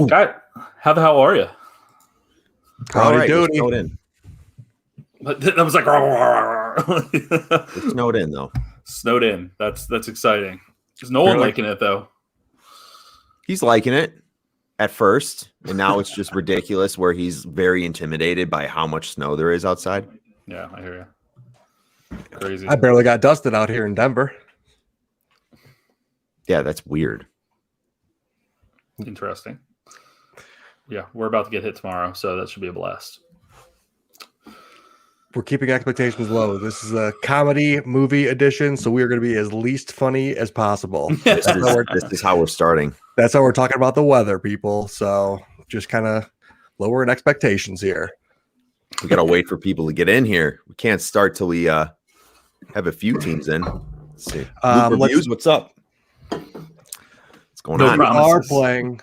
Guy, how the hell are you? All right, snowed in. But that was like It's snowed in though. Snowed in. That's exciting. Is no one liking it though? He's liking it at first, and now it's just ridiculous where he's very intimidated by how much snow there is outside. Yeah, I hear you. Crazy. I barely got dusted out here in Denver. Yeah, that's weird. Interesting. Yeah, we're about to get hit tomorrow, so that should be a blast. We're keeping expectations low. This is a comedy movie edition, so we are going to be as least funny as possible. This is how we're starting. That's how we're talking about the weather, people. So just kind of lowering expectations here. We got to wait for people to get in here. We can't start till we have a few teams in. Let's see. Reviews, what's up? What's going on? We are playing.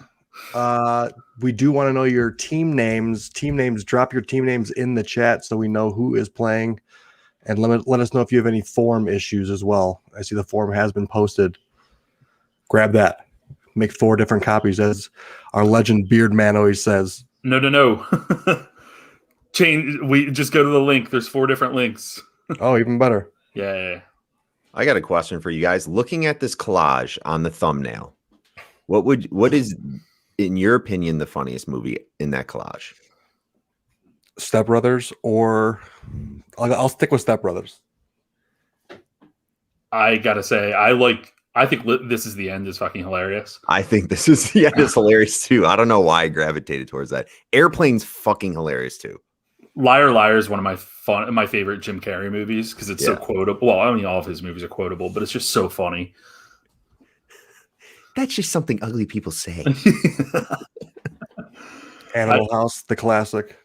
We do want to know your team names. Drop your team names in the chat so we know who is playing. And let us know if you have any form issues as well. I see the form has been posted. Grab that. Make 4 different copies, as our legend Beard Man always says. No. Change. We just go to the link. There's 4 different links. Oh, even better. Yeah. I got a question for you guys. Looking at this collage on the thumbnail, what is, in your opinion, the funniest movie in that collage? Step Brothers, or I'll stick with Step Brothers. I gotta say, I think This Is the End is fucking hilarious. I think This Is the End is hilarious too. I don't know why I gravitated towards that. Airplane's fucking hilarious too. Liar Liar is one of my favorite Jim Carrey movies because it's so quotable. Well, I mean, all of his movies are quotable, but it's just so funny. That's just something ugly people say. Animal House, the classic.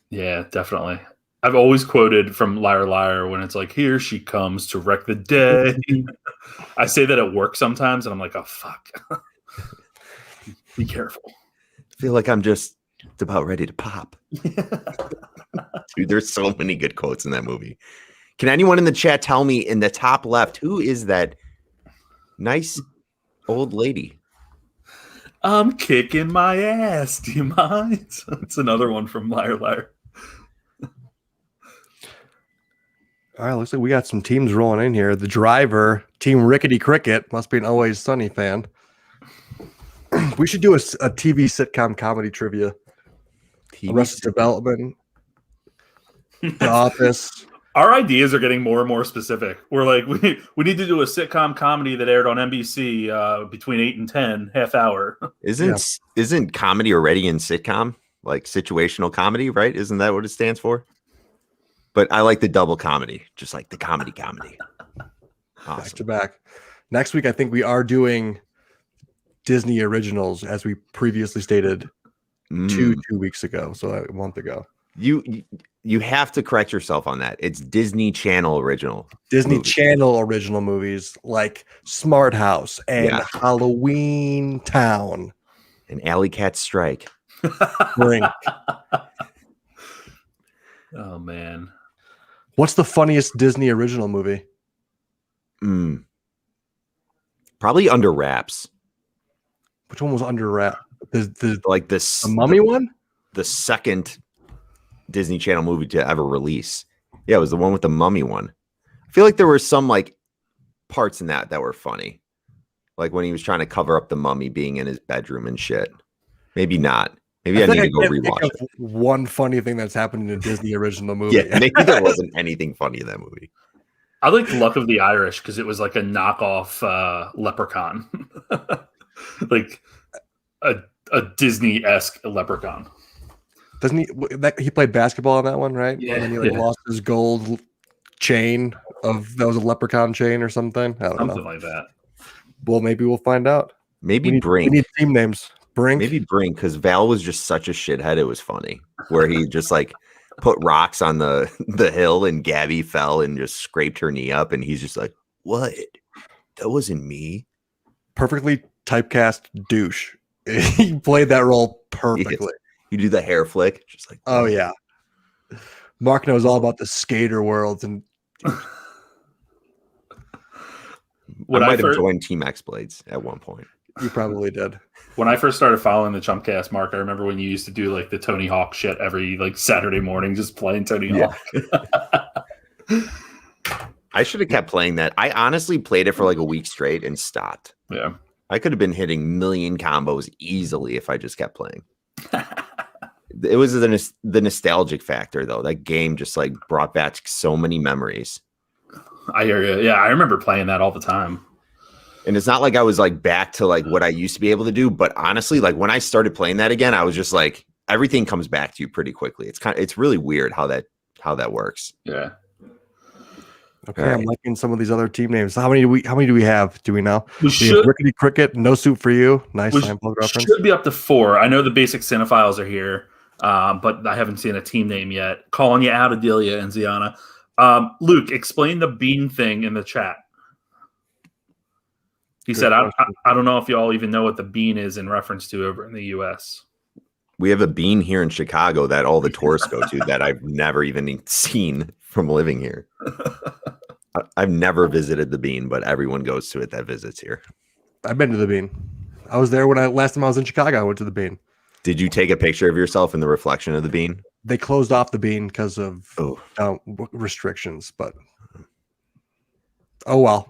Yeah, definitely. I've always quoted from Liar Liar when it's like, here she comes to wreck the day. I say that at work sometimes, and I'm like, oh, fuck. Be careful. I feel like I'm just about ready to pop. Dude, there's so many good quotes in that movie. Can anyone in the chat tell me in the top left, who is that nice old lady? I'm kicking my ass. Do you mind? It's another one from Liar Liar. All right, looks like we got some teams rolling in here. The driver, Team Rickety Cricket, must be an Always Sunny fan. We should do a TV sitcom comedy trivia. Arrested Development, The Office. Our ideas are getting more and more specific. We're like, we need to do a sitcom comedy that aired on NBC between 8 and 10, half hour. Isn't comedy already in sitcom? Like situational comedy, right? Isn't that what it stands for? But I like the double comedy, just like the comedy. Awesome. Back to back. Next week, I think we are doing Disney originals, as we previously stated 2 weeks ago, so a month ago. You have to correct yourself on that. It's Disney Channel original. Disney Channel original movies like Smart House and Halloween Town and Alley Cat Strike. Brink. Oh man. What's the funniest Disney original movie? Probably Under Wraps. Which one was Under Wraps? The Mummy one? The second Disney Channel movie to ever release. Yeah, it was the one with the mummy one. I feel like there were some like parts in that were funny. Like when he was trying to cover up the mummy being in his bedroom and shit. Maybe not. Maybe I need to go rewatch it. One funny thing that's happened in a Disney original movie. Yeah, maybe there wasn't anything funny in that movie. I liked Luck of the Irish because it was like a knockoff Leprechaun. Like a Disney-esque Leprechaun. Doesn't he played basketball on that one, right? Yeah. And then he lost his gold chain that was a Leprechaun chain or something. I don't know. Something like that. Well, maybe we'll find out. Maybe Brink. We need team names. Brink. Maybe Brink, because Val was just such a shithead. It was funny where he just like put rocks on the hill and Gabby fell and just scraped her knee up. And he's just like, what? That wasn't me. Perfectly typecast douche. He played that role perfectly. You do the hair flick. Just like, oh yeah. Mark knows all about the skater world. And I might have joined Team X Blades at one point. You probably did. When I first started following the Chumpcast, Mark, I remember when you used to do like the Tony Hawk shit every like Saturday morning, just playing Tony Hawk. I should have kept playing that. I honestly played it for like a week straight and stopped. Yeah. I could have been hitting million combos easily if I just kept playing. It was the nostalgic factor, though. That game just like brought back so many memories. I hear you. Yeah, I remember playing that all the time. And it's not like I was like back to like what I used to be able to do, but honestly, like when I started playing that again, I was just like everything comes back to you pretty quickly. It's really weird how that works. Yeah. Okay, right. I'm liking some of these other team names. How many do we have? Do we know? We should. Rickety Cricket, No Soup for You. Nice Seinfeld reference. Should be up to 4. I know the basic cinephiles are here, but I haven't seen a team name yet. Calling you out, Adelia and Ziana. Luke, explain the bean thing in the chat. He said, I don't know if you all even know what the bean is in reference to over in the U.S. We have a bean here in Chicago that all the tourists go to that I've never even seen from living here. I've never visited the bean, but everyone goes to it that visits here. I've been to the bean. I was there last time I was in Chicago. I went to the bean. Did you take a picture of yourself in the reflection of the bean? They closed off the bean because of restrictions, but oh well.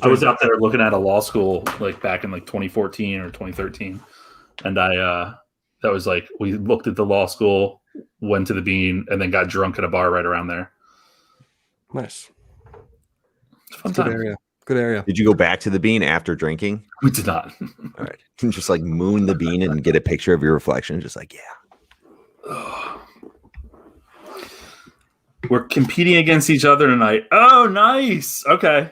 I was out there looking at a law school like back in like 2014 or 2013, and that was like we looked at the law school, went to the bean, and then got drunk at a bar right around there. Nice. Fun time. Good area. Did you go back to the bean after drinking? We did not. All right. Just like moon the bean and get a picture of your reflection. Just like, yeah. We're competing against each other tonight. Oh, nice. Okay.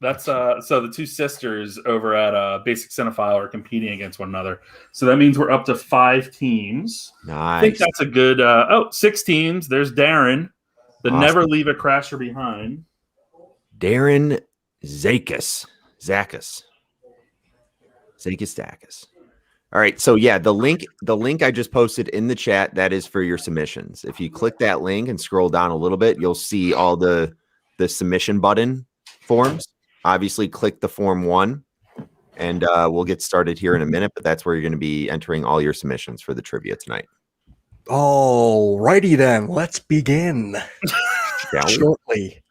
That's so the two sisters over at Basic Cinephile are competing against one another. So that means we're up to 5 teams. Nice. I think that's a good 6 teams. There's Darren, the awesome. Never Leave a Crasher Behind. Darren Zakis. All right. So yeah, the link I just posted in the chat, that is for your submissions. If you click that link and scroll down a little bit, you'll see all the submission button forms. Obviously, click the form 1, and we'll get started here in a minute. But that's where you're going to be entering all your submissions for the trivia tonight. All righty then, let's begin shortly.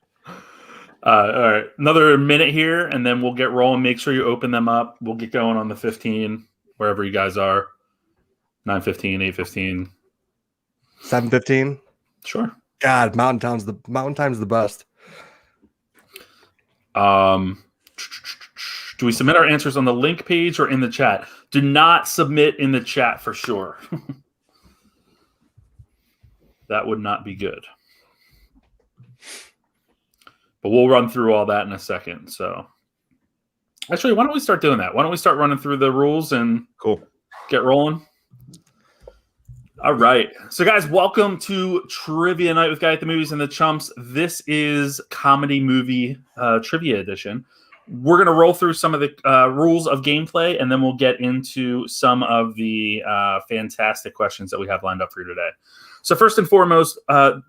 All right, another minute here, and then we'll get rolling. Make sure you open them up. We'll get going on the 15, wherever you guys are. 9:15, 8:15, 7:15. Sure. God, Mountain Time's the best. Do we submit our answers on the link page or in the chat? Do not submit in the chat for sure. That would not be good. But we'll run through all that in a second. So actually, why don't we start doing that? Why don't we start running through the rules and get rolling? All right. So, guys, welcome to Trivia Night with Guy at the Movies and the Chumps. This is Comedy Movie Trivia Edition. We're going to roll through some of the rules of gameplay, and then we'll get into some of the fantastic questions that we have lined up for you today. So first and foremost,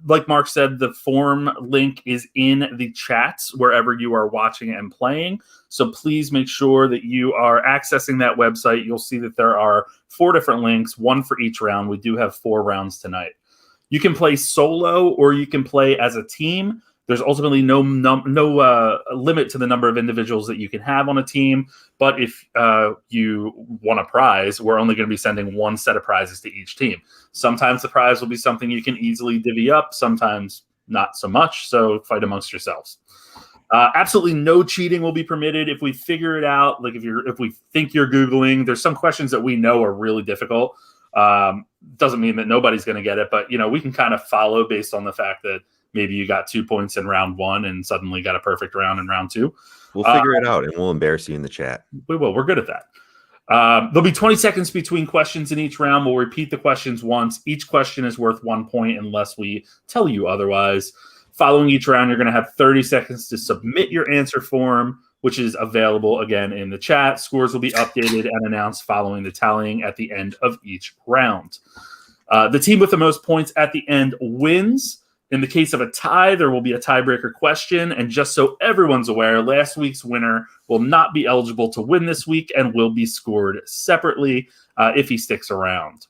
like Mark said, the form link is in the chats wherever you are watching and playing. So please make sure that you are accessing that website. You'll see that there are 4 different links, 1 for each round. We do have 4 rounds tonight. You can play solo or you can play as a team. There's ultimately no limit to the number of individuals that you can have on a team. But if you want a prize, we're only going to be sending 1 set of prizes to each team. Sometimes the prize will be something you can easily divvy up. Sometimes not so much. So fight amongst yourselves. Absolutely no cheating will be permitted. If we figure it out, like if we think you're Googling, there's some questions that we know are really difficult. Doesn't mean that nobody's going to get it, but we can kind of follow based on the fact that maybe you got 2 points in round 1 and suddenly got a perfect round in round 2. We'll figure it out and we'll embarrass you in the chat. We will. We're good at that. There'll be 20 seconds between questions in each round. We'll repeat the questions once. Each question is worth 1 point unless we tell you otherwise. Following each round, you're going to have 30 seconds to submit your answer form, which is available again in the chat. Scores will be updated and announced following the tallying at the end of each round. The team with the most points at the end wins. In the case of a tie, there will be a tiebreaker question. And just so everyone's aware, last week's winner will not be eligible to win this week and will be scored separately if he sticks around.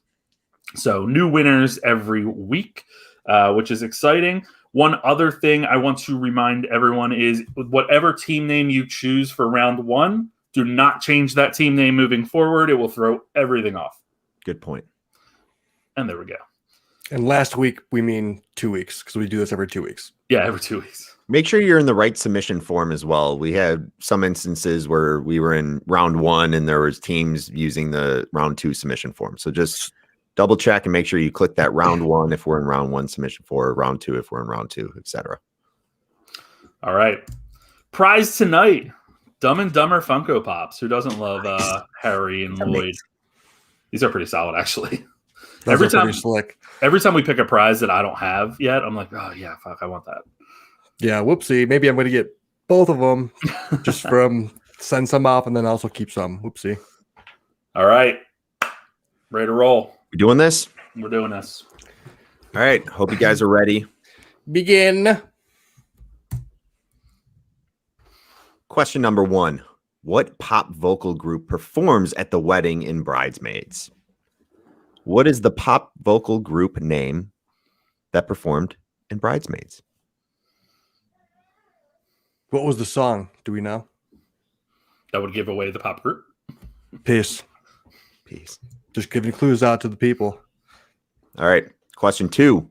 So new winners every week, which is exciting. One other thing I want to remind everyone is whatever team name you choose for round one, do not change that team name moving forward. It will throw everything off. Good point. And there we go. And last week, we mean 2 weeks because we do this every 2 weeks. Yeah, every 2 weeks. Make sure you're in the right submission form as well. We had some instances where we were in round one and there was teams using the round 2 submission form. So just double check and make sure you click that round 1 if we're in round 1 submission for round 2 if we're in round 2, etc. All right. Prize tonight. Dumb and Dumber Funko Pops. Who doesn't love Harry and Lloyd? These are pretty solid, actually. Those are pretty slick. Every time we pick a prize that I don't have yet, I'm like, oh, yeah, fuck, I want that. Yeah, whoopsie. Maybe I'm going to get both of them just from send some off and then also keep some. Whoopsie. All right. Ready to roll. We doing this? We're doing this. All right. Hope you guys are ready. Begin. Question number 1. What pop vocal group performs at the wedding in Bridesmaids? What is the pop vocal group name that performed in Bridesmaids? What was the song? Do we know? That would give away the pop group. Peace. Peace. Just giving clues out to the people. All right. Question 2.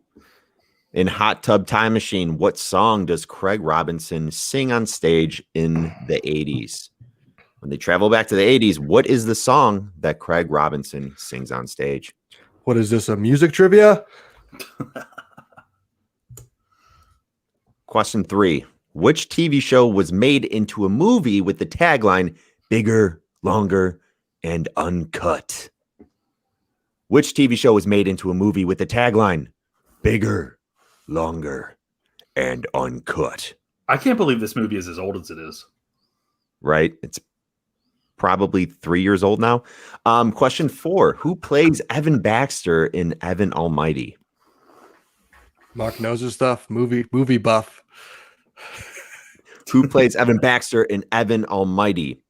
In Hot Tub Time Machine, what song does Craig Robinson sing on stage in the 80s? When they travel back to the 80s, what is the song that Craig Robinson sings on stage? What is this, a music trivia? Question 3. Which TV show was made into a movie with the tagline, bigger, longer, and uncut? Which TV show was made into a movie with the tagline, bigger, longer, and uncut? I can't believe this movie is as old as it is. Right? It's probably 3 years old now. Question 4. Who plays Evan Baxter in Evan Almighty? Mark knows his stuff. Movie buff. Who plays Evan Baxter in Evan Almighty?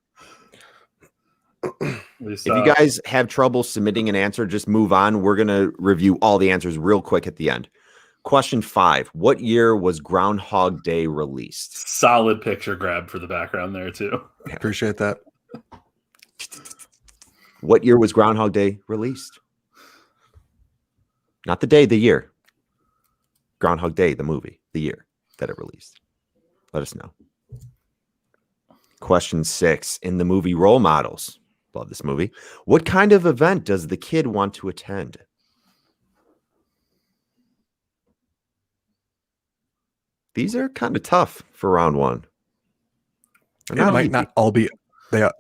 If you guys have trouble submitting an answer, just move on. We're going to review all the answers real quick at the end. Question 5. What year was Groundhog Day released? Solid picture grab for the background there, too. Appreciate that. What year was Groundhog Day released? Not the day, the year. Groundhog Day, the movie, the year that it released. Let us know. Question 6. In the movie Role Models, love this movie, what kind of event does the kid want to attend? These are kind of tough for round 1. It might not all be. They are.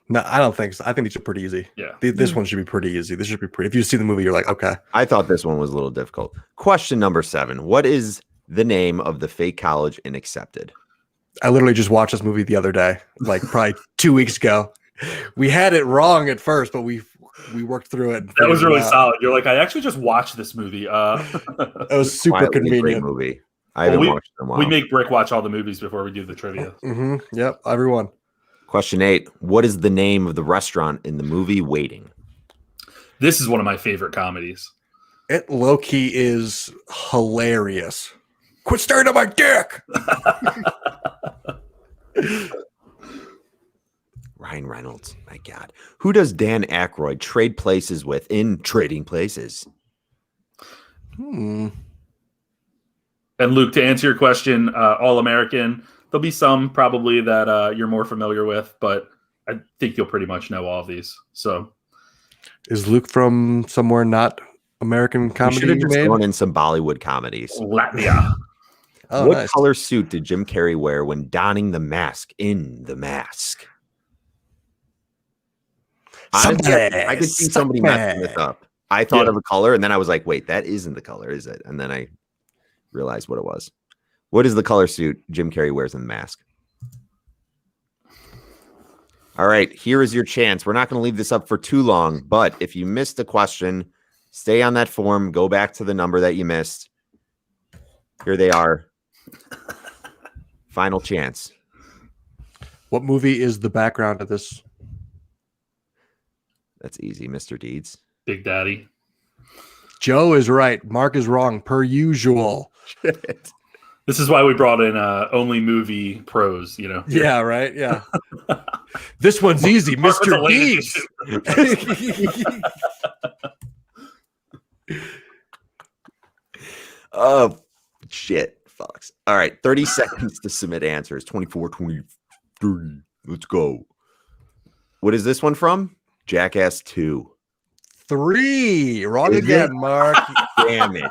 No, I don't think so. I think these are pretty easy. Yeah. This one should be pretty easy. This should be pretty. If you see the movie, you're like, okay. I thought this one was a little difficult. Question number 7. What is the name of the fake college in Accepted? I literally just watched this movie the other day, like probably 2 weeks ago. We had it wrong at first, but we worked through it. That was really solid. You're like, I actually just watched this movie. It was super Quietly convenient. great movie. I haven't watched it in a while. We make Brick watch all the movies before we do the trivia. Mm-hmm. Yep, everyone. Question 8. What is the name of the restaurant in the movie Waiting? This is one of my favorite comedies. It low-key is hilarious. Quit staring at my dick! Ryan Reynolds. My God. Who does Dan Aykroyd trade places with in Trading Places? Hmm. And Luke, to answer your question, All-American, there'll be some probably that you're more familiar with, but I think you'll pretty much know all of these. So, is Luke from somewhere not American comedy? Should have just gone in some Bollywood comedies. Latvia. Oh, What nice. color suit did Jim Carrey wear when donning the mask in The Mask? Honestly, I could see somebody messing this up. I thought of a color, and then I was like, wait, that isn't the color, is it? And then I realized what it was. What is the color suit Jim Carrey wears in The Mask? All right, here is your chance. We're not going to leave this up for too long, but if you missed a question, stay on that form, go back to the number that you missed. Here they are. Final chance. What movie is the background of this? That's easy, Mr. Deeds. Big Daddy. Joe is right. Mark is wrong, per usual. This is why we brought in only movie pros, you know. Yeah, right. Yeah. This one's easy, Mark with Mr. the Deeds. Oh, shit. Fucks. All right. 30 seconds to submit answers. 24, 23. Let's go. What is this one from? Jackass 2. 3. Wrong Is again, it? Mark. Damn it.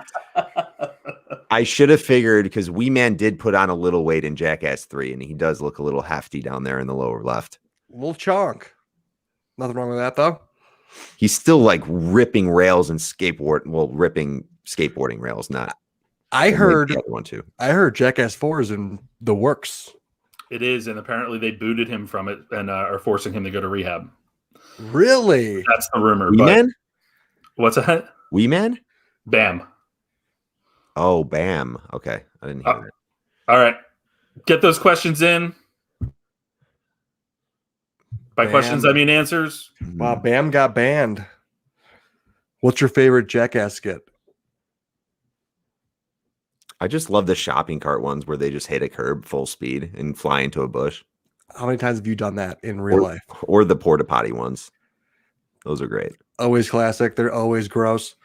I should have figured because Wee Man did put on a little weight in Jackass 3, and he does look a little hefty down there in the lower left. Little chunk. Nothing wrong with that, though. He's still like ripping rails and ripping skateboarding rails, not. I heard the other one too. I heard Jackass 4 is in the works. It is, and apparently they booted him from it and are forcing him to go to rehab. Really? That's the rumor. Wee Man? What's that? Wee Man? Bam. Oh, bam. Okay. I didn't hear that. All right. Get those questions in. By Bam. questions, I mean answers. Wow, Bam got banned. What's your favorite Jackass skit? I just love the shopping cart ones where they just hit a curb full speed and fly into a bush. How many times have you done that in real life? Or the porta potty ones. Those are great. Always classic. They're always gross.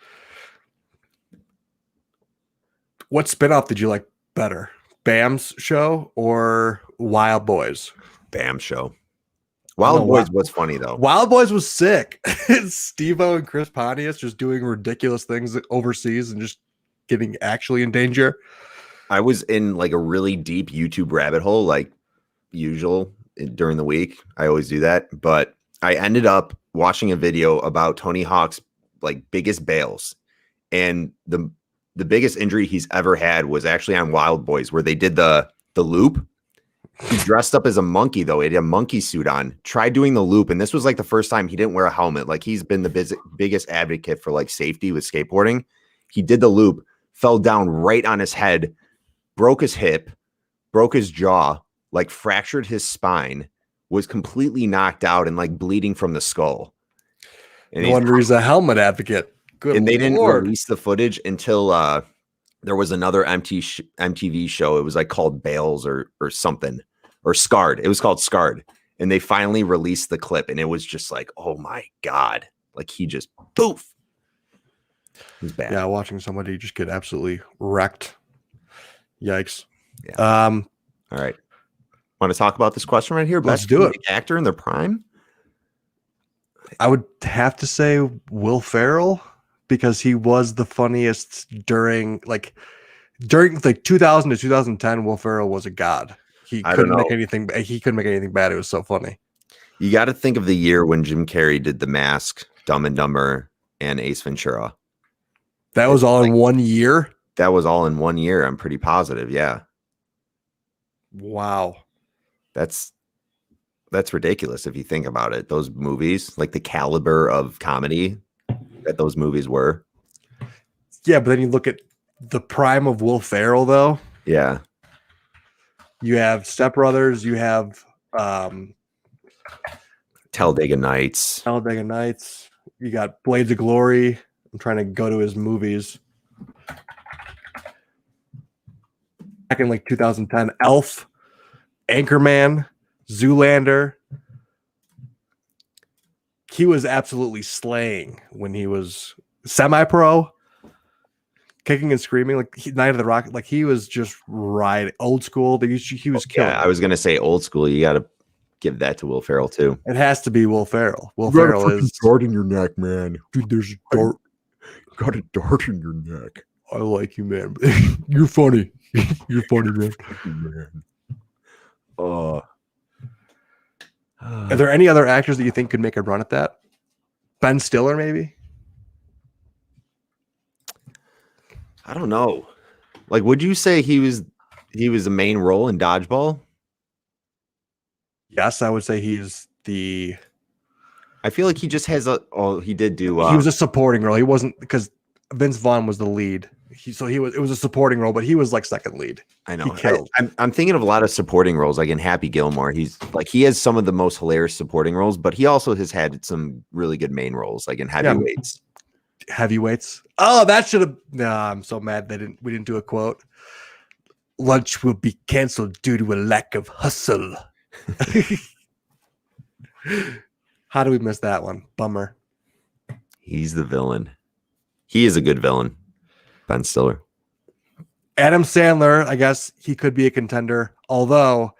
What spinoff did you like better? Bam's show or Wild Boys? Bam show. Wild Boys was funny though. Wild Boys was sick. Steve-O and Chris Pontius just doing ridiculous things overseas and just getting actually in danger. I was in like a really deep YouTube rabbit hole, like usual during the week. I always do that, but I ended up watching a video about Tony Hawk's like biggest bails, and the biggest injury he's ever had was actually on Wild Boys, where they did the loop. He dressed up as a monkey though. He had a monkey suit on. Tried doing the loop, and this was like the first time he didn't wear a helmet. Like he's been the biggest advocate for like safety with skateboarding. He did the loop, fell down right on his head, broke his hip, broke his jaw, like fractured his spine, was completely knocked out and like bleeding from the skull. And No wonder he's a helmet advocate. Good and they didn't Lord. release the footage until there was another MTV show. It was like called Bales or something, or Scarred. It was called Scarred. And they finally released the clip, and it was just like, oh my God. Like he just poof. It was bad. Yeah, watching somebody just get absolutely wrecked. Yikes. Yeah. All right. Want to talk about this question right here? Let's Best do it. actor in their prime? I would have to say Will Ferrell, because he was the funniest during 2000 to 2010. Will Ferrell was a god. He couldn't make anything bad. It was so funny. You got to think of the year when Jim Carrey did The Mask, Dumb and Dumber, and Ace Ventura. That was all in 1 year. That was all in 1 year. I'm pretty positive. Yeah. Wow. That's ridiculous if you think about it. Those movies, like the caliber of comedy that those movies were. Yeah, but then you look at the prime of Will Ferrell, though. Yeah. You have Step Brothers. You have Talladega Nights. Talladega Nights. You got Blades of Glory. I'm trying to go to his movies. Back in like 2010, Elf, Anchorman, Zoolander. He was absolutely slaying when he was semi-pro, kicking and screaming like Night of the Rocket. Like he was just riding old school. He was killing. Yeah, I was gonna say old school. You got to give that to Will Ferrell too. It has to be Will Ferrell. Will Ferrell is dart in your neck, man. Dude, there's a dart. Got a dart in your neck. I like you, man. You're funny. You're funny, man. Man. Oh. Are there any other actors that you think could make a run at that? Ben Stiller, maybe? I don't know. Like, would you say he was the main role in Dodgeball? Yes, I would say he's the. I feel like he just has he did do. He was a supporting role. He wasn't, because Vince Vaughn was the lead. It was a supporting role, but he was like second lead. I know. He killed. I'm thinking of a lot of supporting roles, like in Happy Gilmore. He has some of the most hilarious supporting roles, but he also has had some really good main roles, like in Heavyweights. Heavyweights. Oh, that should have. Nah, I'm so mad we didn't do a quote. Lunch will be canceled due to a lack of hustle. How do we miss that one? Bummer. He's the villain. He is a good villain. Ben Stiller. Adam Sandler, I guess he could be a contender, although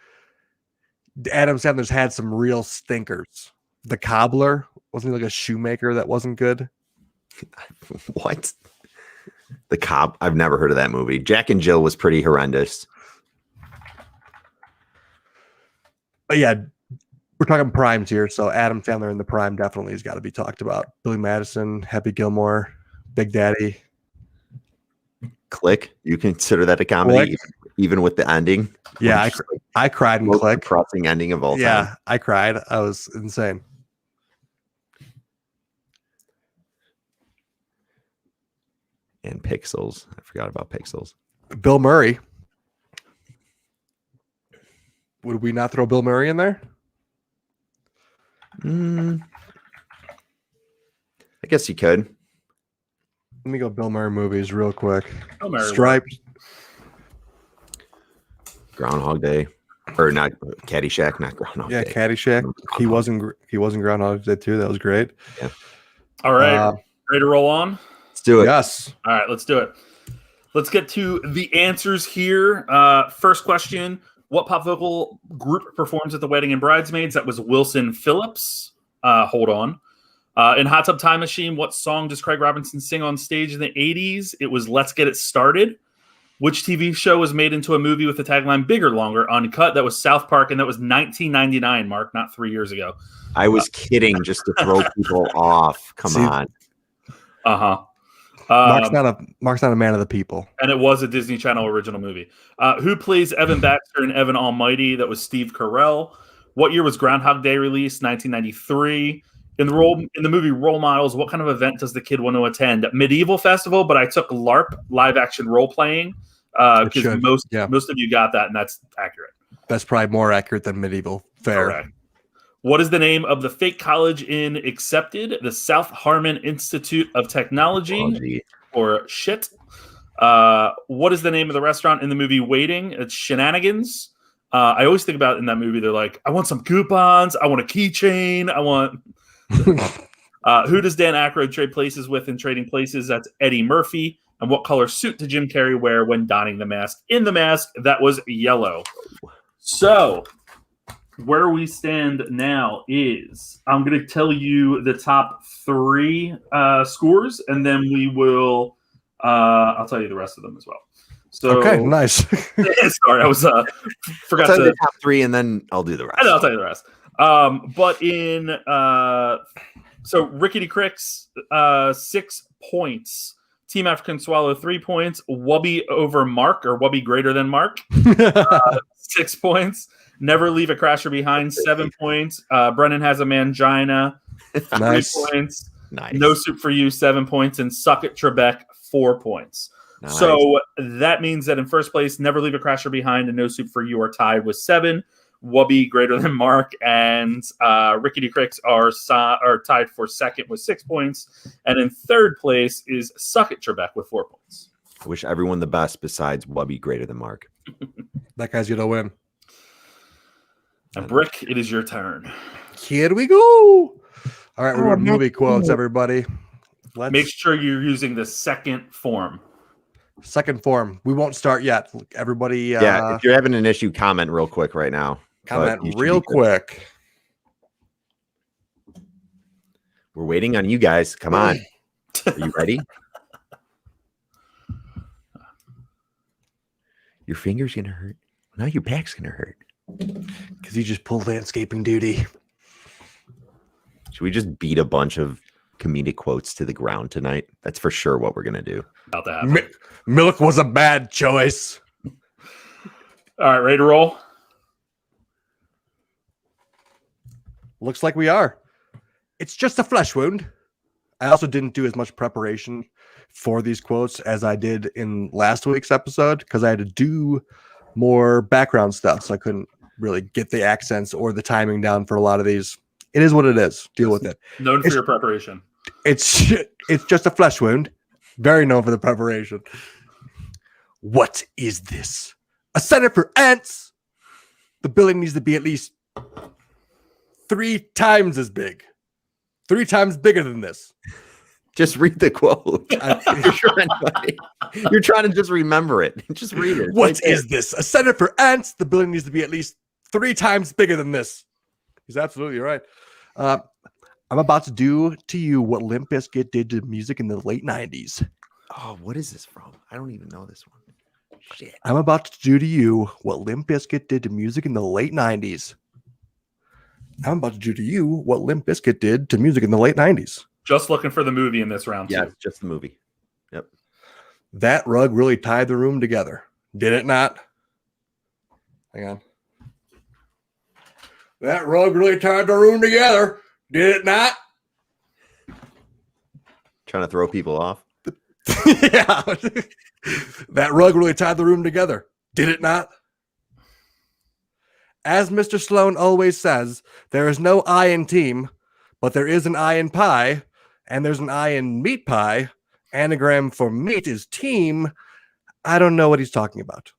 Adam Sandler's had some real stinkers. The Cobbler, wasn't he like a shoemaker that wasn't good? What? The Cop? I've never heard of that movie. Jack and Jill was pretty horrendous. But yeah, we're talking primes here, so Adam Sandler in the prime definitely has got to be talked about. Billy Madison, Happy Gilmore, Big Daddy. Click. You consider that a comedy, even with the ending? Yeah, I cried in Click. Crossing ending of all time. Yeah, I cried. I was insane. And Pixels. I forgot about Pixels. Bill Murray. Would we not throw Bill Murray in there? I guess you could. Let me go Bill Murray movies real quick. Stripes. Groundhog Day. Or not Caddyshack, not Groundhog Day. Yeah, Caddyshack. He wasn't Groundhog Day too. That was great. Yeah. All right. Ready to roll on? Let's do it. Yes. All right, let's do it. Let's get to the answers here. First question. What pop vocal group performs at the wedding and Bridesmaids? That was Wilson Phillips. Hold on. In Hot Tub Time Machine, what song does Craig Robinson sing on stage in the 80s? It was Let's Get It Started. Which TV show was made into a movie with the tagline Bigger, Longer, Uncut? That was South Park, and that was 1999, Mark, not 3 years ago. I was kidding just to throw people off. Come on. Uh-huh. Mark's not a man of the people. And it was a Disney Channel original movie. Who plays Evan Baxter in Evan Almighty? That was Steve Carell. What year was Groundhog Day released? 1993. In the movie Role Models, what kind of event does the kid want to attend? Medieval festival, but I took LARP, live action role playing, because most of you got that, and that's accurate. That's probably more accurate than medieval. Fair. Correct. What is the name of the fake college in Accepted? The South Harmon Institute of Technology, or shit. What is the name of the restaurant in the movie Waiting? It's Shenanigans. I always think about in that movie, they're like, I want some coupons, I want a keychain, I want. Who does Dan Aykroyd trade places with in Trading Places? That's Eddie Murphy. And what color suit did Jim Carrey wear when donning the mask? In the mask, that was yellow. So, where we stand now is I'm going to tell you the top three scores, and then we will. I'll tell you the rest of them as well. So, okay, nice. Sorry, I was forgot to the top three, and then I'll do the rest. I'll tell you the rest. But in so Rickety Cricks 6 points, Team African Swallow 3 points, Wubby over Mark or Wubby greater than Mark 6 points, Never Leave a Crasher Behind 7 points, Brennan Has a Mangina 3 points, Nice. No Soup for You 7 points, and Suck It Trebek 4 points. Nice. So that means that in first place, Never Leave a Crasher Behind and No Soup for You are tied with 7. Wubby greater than Mark and Rickety Cricks are tied for second with 6 points. And in third place is Suck It Trebek with 4 points. I wish everyone the best besides Wubby greater than Mark. That guy's going to win. And Brick, it is your turn. Here we go. All right, we're doing movie quotes, everybody. Make sure you're using the second form. Second form. We won't start yet. Everybody. Yeah, if you're having an issue, comment real quick right now. Comment real quick. We're waiting on you guys. Come on. Are you ready? Your finger's going to hurt. Now your back's going to hurt. Because you just pulled landscaping duty. Should we just beat a bunch of comedic quotes to the ground tonight? That's for sure what we're going to do. About to happen. Milk was a bad choice. All right, ready to roll? Looks like we are. It's just a flesh wound. I also didn't do as much preparation for these quotes as I did in last week's episode because I had to do more background stuff, so I couldn't really get the accents or the timing down for a lot of these. It is what it is. Deal with it. Known for your preparation. It's just a flesh wound. Very known for the preparation. What is this? A center for ants? The building needs to be at least 3 times as big. 3 times bigger than this. Just read the quote. You're trying to just remember it. Just read it. What is this? A center for ants? The building needs to be at least 3 times bigger than this. He's absolutely right. I'm about to do to you what Limp Bizkit did to music in the late 90s. Oh, what is this from? I don't even know this one. Shit. I'm about to do to you what Limp Bizkit did to music in the late 90s. I'm about to do to you what Limp Bizkit did to music in the late 90s. Just looking for the movie in this round. Yeah, too. it's just the movie. Yep. That rug really tied the room together. Did it not? Hang on. That rug really tied the room together. Did it not? Trying to throw people off. Yeah. That rug really tied the room together. Did it not? As Mr. Sloan always says, there is no I in team, but there is an I in pie, and there's an I in meat pie. Anagram for meat is team. I don't know what he's talking about.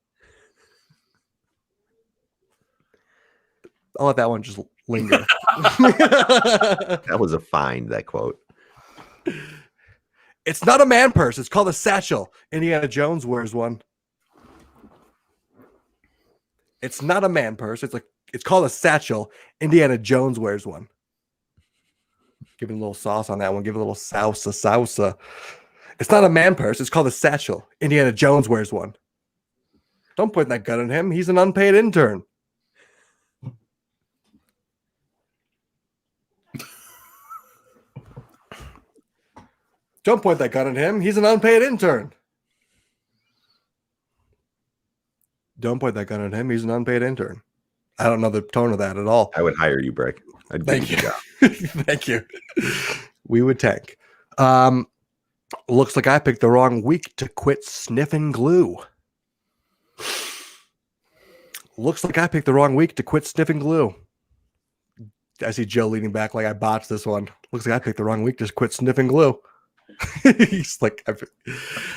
I'll let that one just linger. That was a find, that quote. It's not a man purse. It's called a satchel. Indiana Jones wears one. It's not a man purse. It's called a satchel. Indiana Jones wears one. Give it a little sauce on that one. Give it a little salsa. It's not a man purse. It's called a satchel. Indiana Jones wears one. Don't point that gun at him. He's an unpaid intern. Don't point that gun at him. He's an unpaid intern. Don't point that gun at him. He's an unpaid intern. I don't know the tone of that at all. I would hire you, Brick. I'd Thank give you. a job. Thank you. We would tank. Looks like I picked the wrong week to quit sniffing glue. Looks like I picked the wrong week to quit sniffing glue. I see Joe leaning back like I botched this one. Looks like I picked the wrong week to quit sniffing glue. He's like,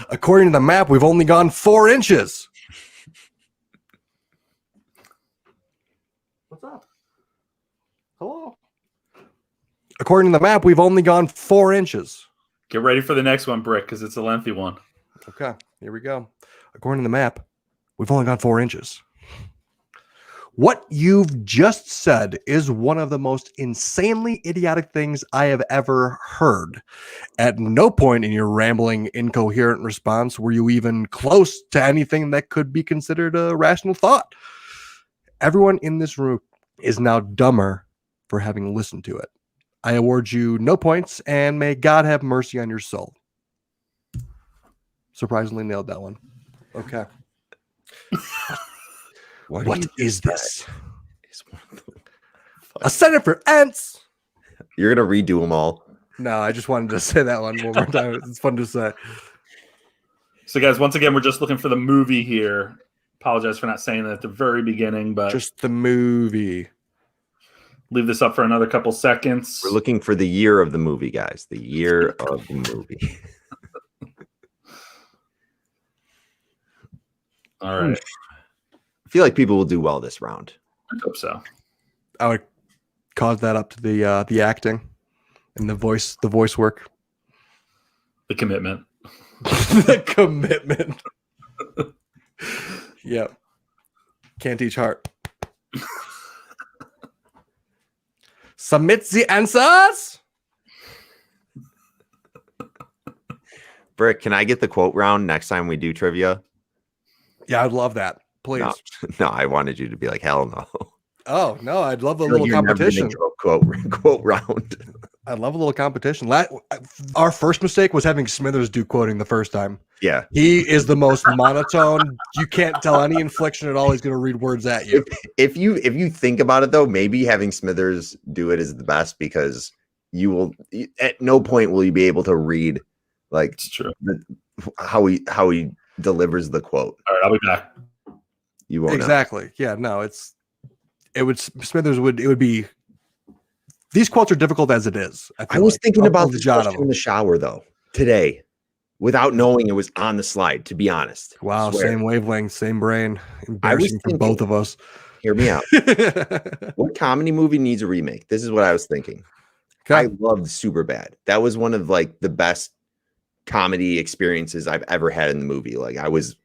according to the map, we've only gone 4 inches. What's up? Hello. According to the map, we've only gone 4 inches. Get ready for the next one, Brick, because it's a lengthy one. Okay, here we go. According to the map, we've only gone 4 inches. What you've just said is one of the most insanely idiotic things I have ever heard. At no point in your rambling, incoherent response were you even close to anything that could be considered a rational thought. Everyone in this room is now dumber for having listened to it. I award you no points, and may God have mercy on your soul. Surprisingly nailed that one. Okay. What is this? A center for ants. You're going to redo them all. No, I just wanted to say that one more time. It's fun to say. So, guys, once again, we're just looking for the movie here. Apologize for not saying that at the very beginning, but just the movie. Leave this up for another couple seconds. We're looking for the year of the movie, guys. The year of the movie. All right. I feel like people will do well this round. I hope so. I would cause that up to the acting and the voice work. The commitment. The commitment. Yep. Can't teach heart. Submit the answers. Brick, can I get the quote round next time we do trivia? Yeah, I'd love that. Please. No, I wanted you to be like, hell no. Oh, no, I'd love a little competition. Quote round. I'd love a little competition. Our first mistake was having Smithers do quoting the first time. Yeah. He is the most monotone. You can't tell any inflection at all. He's going to read words at you. If you think about it, though, maybe having Smithers do it is the best because you will at no point will you be able to read like It's true. how he delivers the quote. All right, I'll be back. You won't know. Exactly. Yeah, no, it would be, these quotes are difficult as it is. I was thinking about the this John question in the shower though today, without knowing it was on the slide. To be honest, Wow, same wavelength, same brain. I was Embarrassing for thinking, both of us. hear me out. What comedy movie needs a remake? This is what I was thinking. Okay. I loved Superbad. That was one of like the best comedy experiences I've ever had in the movie. Like it was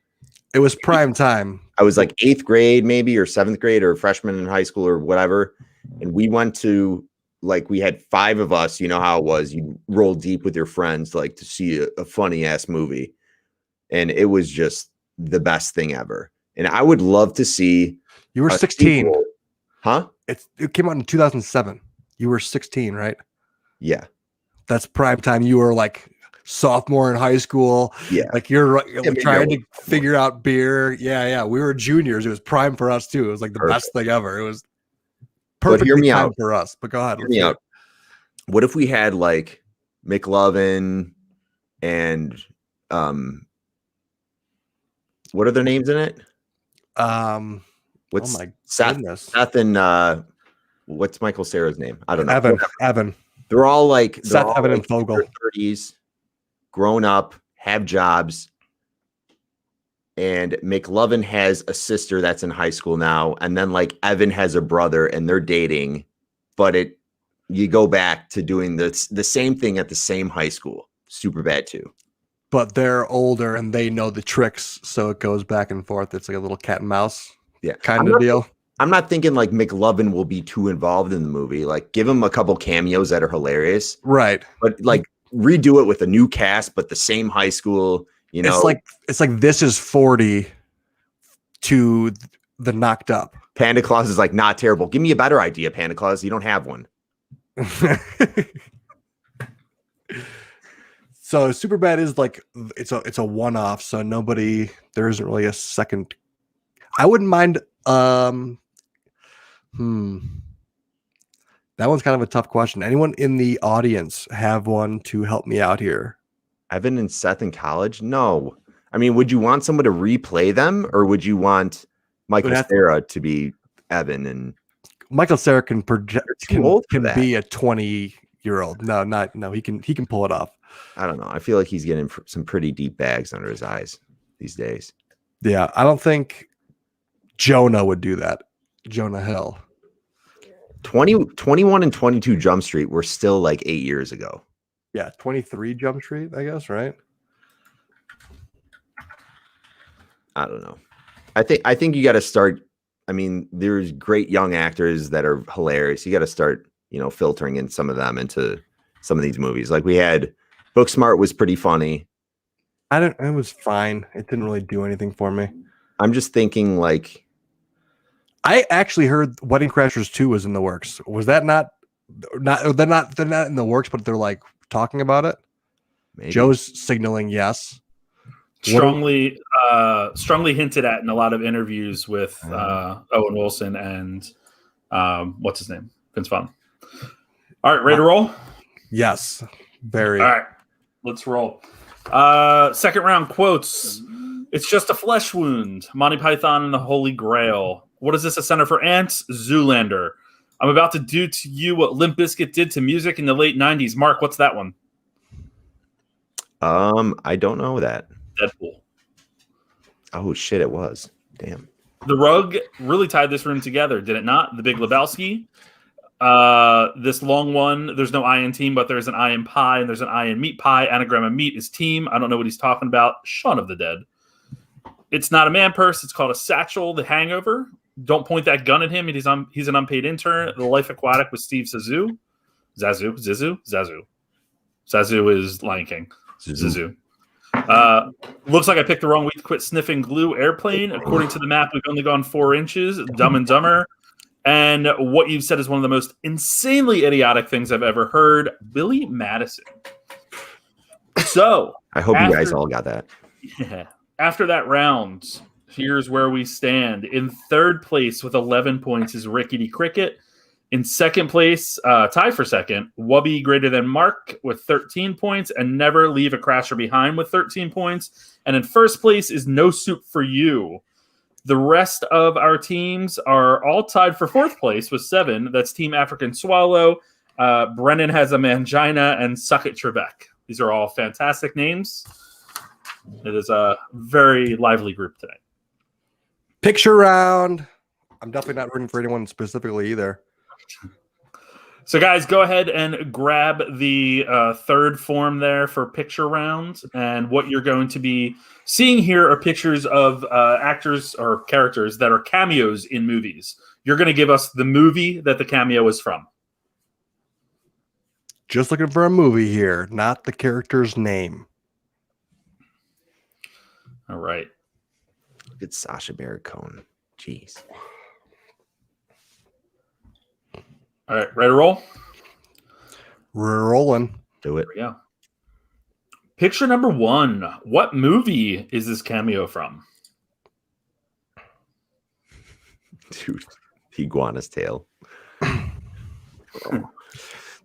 prime time. I was like 8th grade, maybe, or 7th grade, or freshman in high school, or whatever. And we went to, like, we had 5 of us. You know how it was. You roll deep with your friends, like, to see a funny ass movie. And it was just the best thing ever. And I would love to see. You were 16. Sequel. Huh? It came out in 2007. You were 16, right? Yeah. That's prime time. You were like sophomore in high school. Yeah. Like you're trying to figure out beer. Yeah. We were juniors. It was prime for us too. It was like the best thing ever. It was perfect time for us. But go ahead. Hear me out. What if we had like McLovin and what are their names in it? What's Seth and what's Michael Cera's name? I don't know. Evan. They're all like Seth, Evan, and Fogel. 30s, grown up, have jobs. And McLovin has a sister that's in high school now. And then like Evan has a brother and they're dating. But you go back to doing the same thing at the same high school. Superbad too. But they're older and they know the tricks. So it goes back and forth. It's like a little cat and mouse kind of deal. I'm not thinking like McLovin will be too involved in the movie. Like give him a couple cameos that are hilarious. Right. But like redo it with a new cast, but the same high school, you know. It's like This Is 40 to the Knocked Up. Panda Claus is like not terrible. Give me a better idea, Panda Claus. You don't have one. So Superbad is like it's a one-off, so there isn't really a second. I wouldn't mind that one's kind of a tough question. Anyone in the audience have one to help me out here? Evan and Seth in college? No. I mean, would you want someone to replay them, or would you want Michael Cera to be Evan? And Michael Cera can be a 20-year-old. No, he can pull it off. I don't know. I feel like he's getting some pretty deep bags under his eyes these days. Yeah, I don't think Jonah would do that. Jonah Hill. 21 and 22 Jump Street were still like 8 years ago. Yeah, 23 Jump Street, I guess, right? I don't know. I think you got to start. I mean, there's great young actors that are hilarious. You got to start, filtering in some of them into some of these movies. Like we had Booksmart was pretty funny. It was fine. It didn't really do anything for me. I'm just thinking like. I actually heard Wedding Crashers 2 was in the works. Was that not they're not in the works, but they're like talking about it? Maybe. Joe's signaling yes. Strongly hinted at in a lot of interviews with Owen Wilson and what's his name? Vince Vaughn. All right, ready to roll? Yes. Very. All right, let's roll. Second round quotes. It's just a flesh wound. Monty Python and the Holy Grail. What is this, a center for ants? Zoolander. I'm about to do to you what Limp Bizkit did to music in the late 90s. Mark, what's that one? I don't know that. Deadpool. Oh, shit, it was. Damn. The Rug really tied this room together, did it not? The Big Lebowski. This long one, there's no I in team, but there's an I in pie, and there's an I in meat pie. Anagram of meat is team. I don't know what he's talking about. Shaun of the Dead. It's not a man purse. It's called a satchel. The Hangover. Don't point that gun at him. He's an unpaid intern. The Life Aquatic with Steve Zissou. Zazu is Lion King. Zissou. Looks like I picked the wrong week to quit sniffing glue. Airplane. According to the map, we've only gone 4 inches. Dumb and Dumber. And what you've said is one of the most insanely idiotic things I've ever heard. Billy Madison. So I hope you guys all got that. Yeah. After that round, here's where we stand. In third place with 11 points is Rickety Cricket. In second place, tied for second, Wubby greater than Mark with 13 points, and Never Leave a Crasher Behind with 13 points. And in first place is No Soup for You. The rest of our teams are all tied for fourth place with 7. That's Team African Swallow, Brennan Has a Mangina, and Suck It Trebek. These are all fantastic names. It is a very lively group today. Picture round. I'm definitely not rooting for anyone specifically either. So, guys, go ahead and grab the third form there for picture round. And what you're going to be seeing here are pictures of actors or characters that are cameos in movies. You're going to give us the movie that the cameo is from. Just looking for a movie here, not the character's name. All right. Look at Sacha Baron Cohen. Jeez. All right. Ready to roll? We're rolling. Do it. Yeah. Picture number 1. What movie is this cameo from? Dude, Iguana's tail.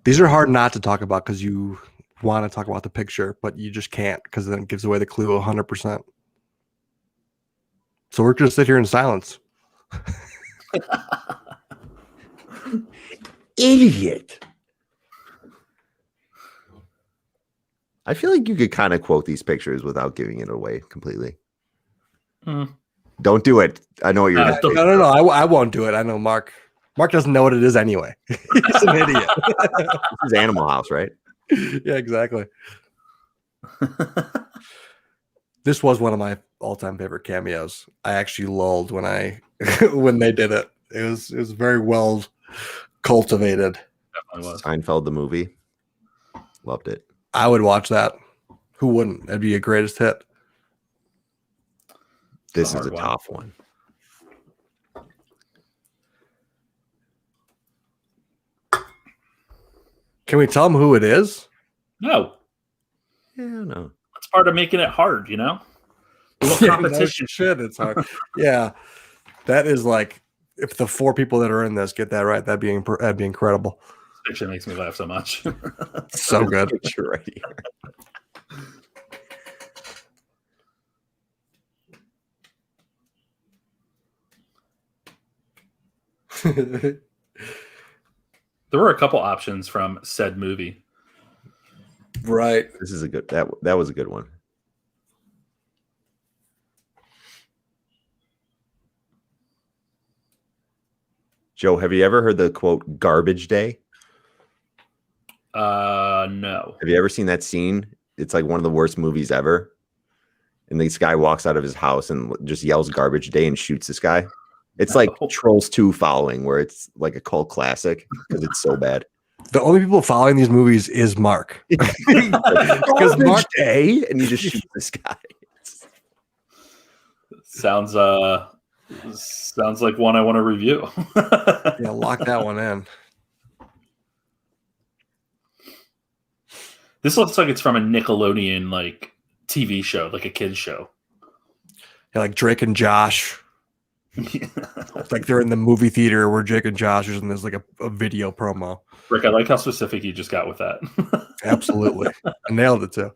These are hard not to talk about because you want to talk about the picture, but you just can't because then it gives away the clue 100%. So we're going to sit here in silence. Idiot. I feel like you could kind of quote these pictures without giving it away completely. Don't do it. I know what you're doing. No. I won't do it. I know Mark. Mark doesn't know what it is anyway. He's an idiot. This is Animal House, right? Yeah, exactly. This was one of my all-time favorite cameos. I actually lulled when when they did it. It was very well cultivated. Definitely was. Seinfeld the movie. Loved it. I would watch that. Who wouldn't? That'd be a greatest hit. This is a tough one. Can we tell them who it is? No. Yeah, no. That's part of making it hard, you know? A little competition. Shit, it's hard. Yeah. That is like, if the 4 people that are in this get that right, that'd be incredible. This picture makes me laugh so much. So good. Picture right here. There were a couple options from said movie. Right. This is a good that was a good one. Joe, have you ever heard the quote "garbage day"? No. Have you ever seen that scene? It's like one of the worst movies ever. And this guy walks out of his house and just yells "garbage day" and shoots this guy. It's like Trolls 2 following, where it's like a cult classic because it's so bad. The only people following these movies is Mark. Because Mark Day, and you just shoot this guy. Sounds like one I want to review. Yeah, lock that one in. This looks like it's from a Nickelodeon like TV show, like a kids show. Yeah, like Drake and Josh. It's like they're in the movie theater where Jake and Josh is, and there's like a video promo. Rick, I like how specific you just got with that. Absolutely. I nailed it too.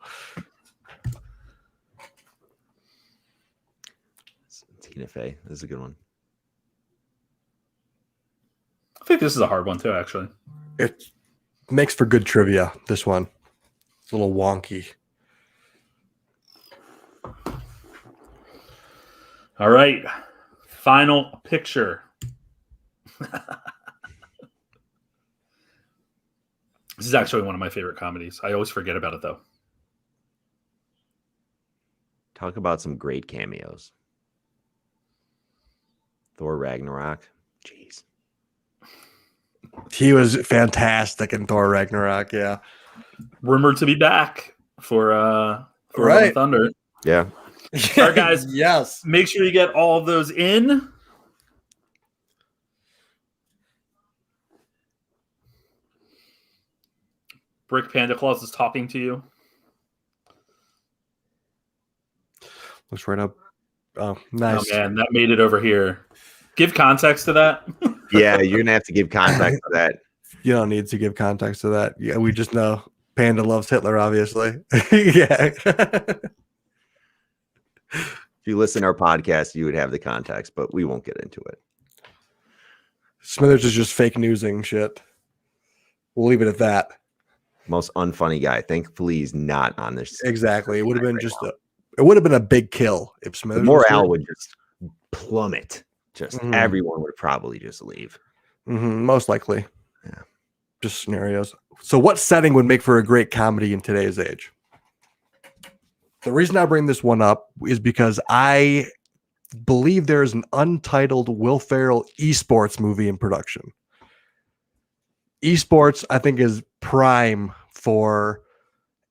Tina Fey. This is a good one. I think this is a hard one too, actually. It makes for good trivia, this one. It's a little wonky. All right. Final picture. This is actually one of my favorite comedies. I always forget about it, though. Talk about some great cameos. Thor Ragnarok. Jeez. He was fantastic in Thor Ragnarok, yeah. Rumored to be back for Love Right. and Thunder. Yeah. All right, guys. Yes. Make sure you get all of those in. Brick Panda Claus is talking to you. Looks right up. Oh, nice. Oh, man, that made it over here. Give context to that. Yeah, you're gonna have to give context to that. You don't need to give context to that. Yeah, we just know Panda loves Hitler, obviously. Yeah. If you listen to our podcast, you would have the context, but we won't get into it. Smithers is just fake newsing shit. We'll leave it at that. Most unfunny guy. Thankfully, he's not on this. Exactly. It would have been just it would have been a big kill if Smithers. The morale would just plummet. Just Mhm. everyone would probably just leave. Most likely. Yeah. Just scenarios. So what setting would make for a great comedy in today's age? The reason I bring this one up is because I believe there is an untitled Will Ferrell esports movie in production. Esports, I think, is prime for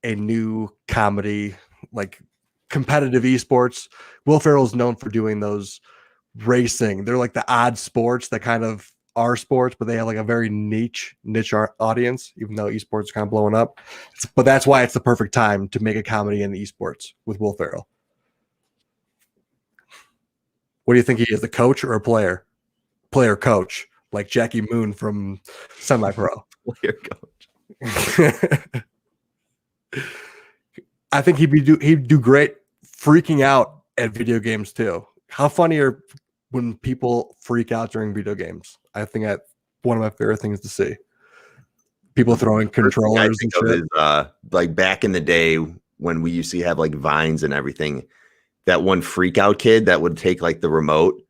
a new comedy, like competitive esports. Will Ferrell is known for doing those racing. They're like the odd sports that kind of are sports, but they have like a very niche audience, even though esports is kind of blowing up. But that's why it's the perfect time to make a comedy in esports with Will Ferrell. What do you think he is, the coach or a player? Player coach, like Jackie Moon from Semi-Pro. Player coach. I think he'd do great freaking out at video games too. How funny are when people freak out during video games? I think that's one of my favorite things to see. People throwing controllers and shit. Is, like back in the day when we used to have like Vines and everything, that one freak out kid that would take like the remote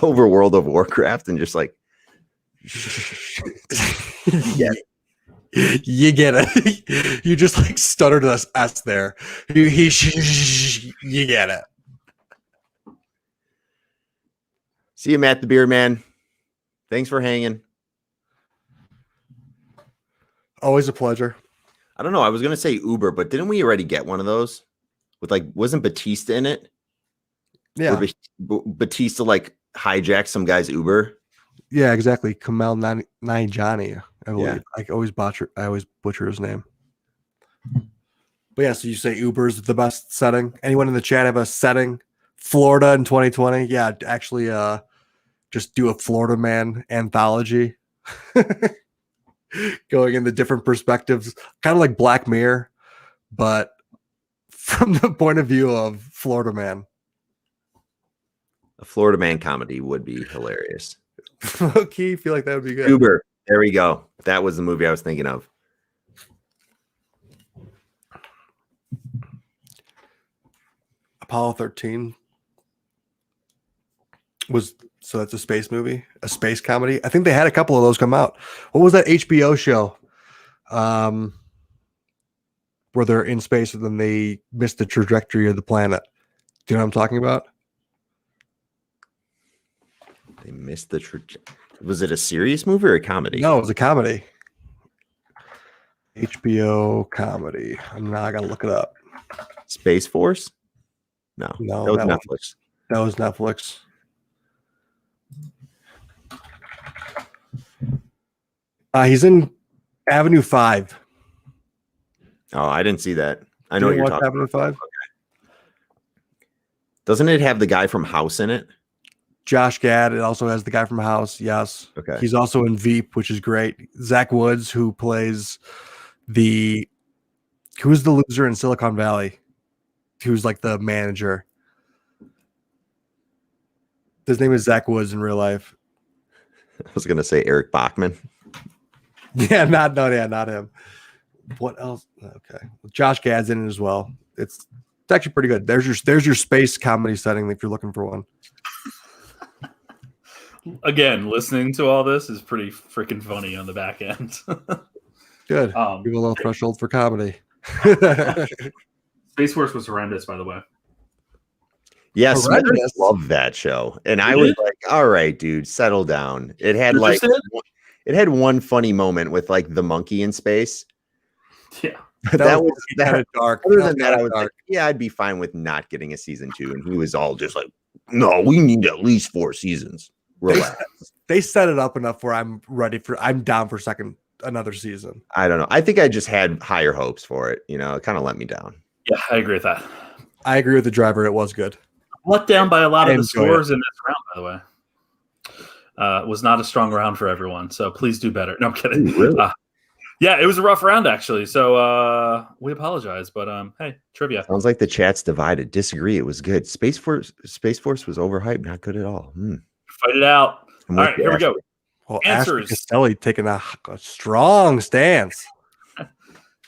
over World of Warcraft and just like yeah. You get it. You just like stuttered us there. You get it. See you, Matt the Beer Man. Thanks for hanging. Always a pleasure. I don't know. I was gonna say Uber, but didn't we already get one of those? With like, wasn't Batista in it? Yeah. Where Batista like hijacked some guy's Uber. Yeah, exactly. Kamal Nanjiani, I believe. Yeah. I always butcher his name. But yeah, so you say Uber's the best setting. Anyone in the chat have a setting? Florida in 2020? Yeah, actually just do a Florida man anthology. Going into different perspectives, kind of like Black Mirror, but from the point of view of Florida man. A Florida man comedy would be hilarious. Okay, feel like that would be good. Uber. There we go. That was the movie I was thinking of. Apollo 13 was, so that's a space movie, a space comedy. I think they had a couple of those come out. What was that HBO show? Where they're in space and then they miss the trajectory of the planet. Do you know what I'm talking about? They missed the was it a serious movie or a comedy? No, it was a comedy. HBO comedy. Now I gotta look it up. Space Force? No, that was Netflix. That was Netflix. He's in Avenue 5. Oh, I didn't see that. I know what you're talking Avenue about. 5? Okay. Doesn't it have the guy from House in it? Josh Gad. It also has the guy from House. Yes. Okay. He's also in Veep, which is great. Zach Woods, who plays who's the loser in Silicon Valley? Who's like the manager? His name is Zach Woods in real life. I was gonna say Eric Bachman. Yeah, not him. What else? Okay, Josh Gad's in it as well. It's actually pretty good. There's your space comedy setting if you're looking for one. Again, listening to all this is pretty freaking funny on the back end. Good. Give a little threshold for comedy. Space Force was horrendous, by the way. Yes, I love that show, and I was like, "All right, dude, settle down." It had it had one funny moment with like the monkey in space. Yeah, that was kind of dark. Other than that, I was like, "Yeah, I'd be fine with not getting a season 2." And he was all just like, "No, we need at least 4 seasons." Relax. They set it up enough where I'm down for another season. I don't know. I think I just had higher hopes for it. You know, it kind of let me down. Yeah, I agree with that. I agree with the driver. It was good. Let down by a lot of the scores in this round, by the way. Was not a strong round for everyone. So please do better. No, I'm kidding. Ooh, really? Yeah, it was a rough round actually. So we apologize, but hey, trivia. Sounds like the chat's divided. Disagree. It was good. Space Force was overhyped. Not good at all. Fight it out. I'm All with right, you, here we go. Ashley. Well, Answers. Ashley Costelli taking a strong stance.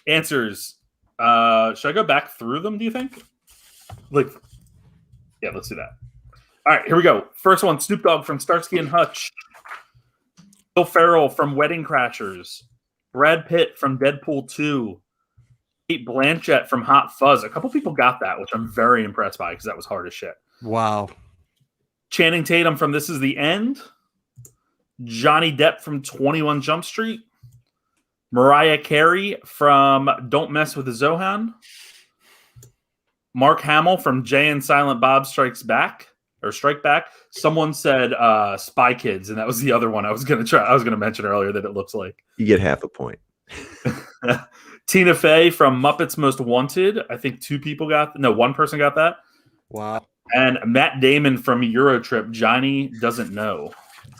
Answers. Should I go back through them, do you think? Yeah, let's do that. All right, here we go. First one, Snoop Dogg from Starsky and Hutch. Will Ferrell from Wedding Crashers. Brad Pitt from Deadpool 2. Kate Blanchett from Hot Fuzz. A couple people got that, which I'm very impressed by because that was hard as shit. Wow. Channing Tatum from This Is the End. Johnny Depp from 21 Jump Street. Mariah Carey from Don't Mess with the Zohan. Mark Hamill from Jay and Silent Bob Strike Back. Someone said Spy Kids, and that was the other one I was going to mention earlier that it looks like. You get half a point. Tina Fey from Muppets Most Wanted. I think one person got that. Wow. And Matt Damon from Eurotrip. Johnny doesn't know.